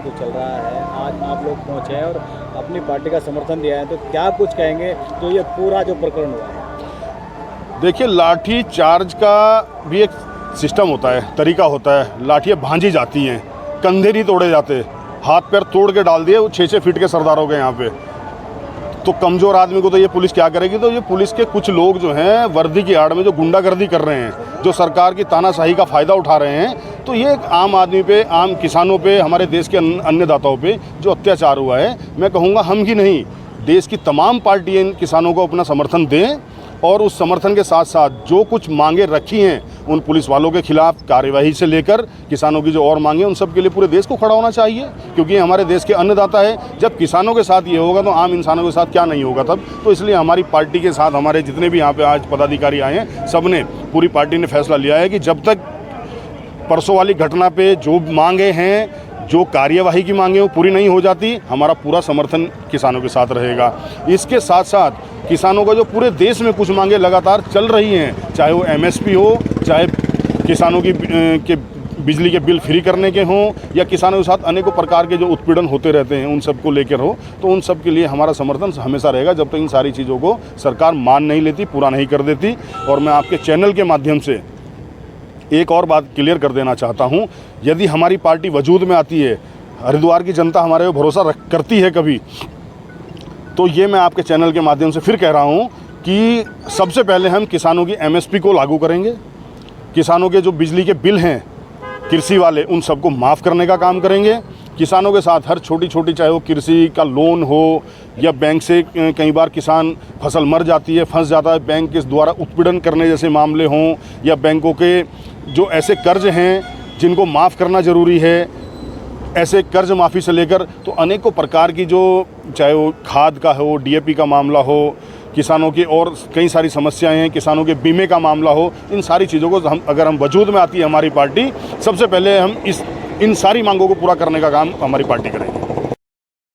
जो चल रहा है, आज आप लोग पहुँचे हैं और अपनी पार्टी का समर्थन दिया है, तो क्या कुछ कहेंगे जो ये पूरा जो प्रकरण हुआ है? देखिए, लाठी चार्ज का भी एक सिस्टम होता है, तरीका होता है। लाठियाँ भांजी जाती हैं, कंधे नहीं तोड़े जाते, हाथ पैर तोड़ के डाल दिए वो 6-6 फीट के सरदारों के यहाँ पे। तो कमज़ोर आदमी को तो ये पुलिस क्या करेगी? तो ये पुलिस के कुछ लोग जो हैं वर्दी की आड़ में जो गुंडागर्दी कर रहे हैं, जो सरकार की तानाशाही का फ़ायदा उठा रहे हैं, तो ये एक आम आदमी पे, आम किसानों पे, हमारे देश के अन्नदाताओं पे जो अत्याचार हुआ है, मैं कहूँगा हम ही नहीं, देश की तमाम पार्टियाँ इन किसानों को अपना समर्थन दें और उस समर्थन के साथ साथ जो कुछ मांगे रखी हैं उन पुलिस वालों के खिलाफ कार्यवाही से लेकर किसानों की जो और मांगे, उन सब के लिए पूरे देश को खड़ा होना चाहिए, क्योंकि ये हमारे देश के अन्नदाता है। जब किसानों के साथ ये होगा तो आम इंसानों के साथ क्या नहीं होगा तब। तो इसलिए हमारी पार्टी के साथ हमारे जितने भी यहाँ पे आज पदाधिकारी आए हैं, सब ने, पूरी पार्टी ने फैसला लिया है कि जब तक परसों वाली घटना पे जो मांगे हैं, जो कार्यवाही की मांगे वो पूरी नहीं हो जाती, हमारा पूरा समर्थन किसानों के साथ रहेगा। इसके साथ साथ किसानों का जो पूरे देश में कुछ मांगे लगातार चल रही हैं, चाहे वो एमएसपी हो, चाहे किसानों की के बिजली के बिल फ्री करने के हों, या किसानों के साथ अनेकों प्रकार के जो उत्पीड़न होते रहते हैं उन सब को लेकर हो, तो उन सब के लिए हमारा समर्थन हमेशा रहेगा जब तक इन सारी चीज़ों को सरकार मान नहीं लेती, पूरा नहीं कर देती। और मैं आपके चैनल के माध्यम से एक और बात क्लियर कर देना चाहता हूं, यदि हमारी पार्टी वजूद में आती है, हरिद्वार की जनता हमारे पे भरोसा करती है कभी, तो ये मैं आपके चैनल के माध्यम से फिर कह रहा हूं कि सबसे पहले हम किसानों की एमएसपी को लागू करेंगे, किसानों के जो बिजली के बिल हैं कृषि वाले, उन सबको माफ़ करने का काम करेंगे। किसानों के साथ हर छोटी छोटी, चाहे वो कृषि का लोन हो या बैंक से कई बार किसान फसल मर जाती है, फंस जाता है, बैंक के द्वारा उत्पीड़न करने जैसे मामले हों, या बैंकों के जो ऐसे कर्ज हैं जिनको माफ़ करना ज़रूरी है, ऐसे कर्ज माफ़ी से लेकर तो अनेकों प्रकार की जो, चाहे वो खाद का हो, डीएपी का मामला हो, किसानों की और कई सारी समस्याएं हैं, किसानों के बीमे का मामला हो, इन सारी चीज़ों को अगर हम वजूद में आती है हमारी पार्टी, सबसे पहले हम इन सारी मांगों को पूरा करने का काम हमारी पार्टी करेगी।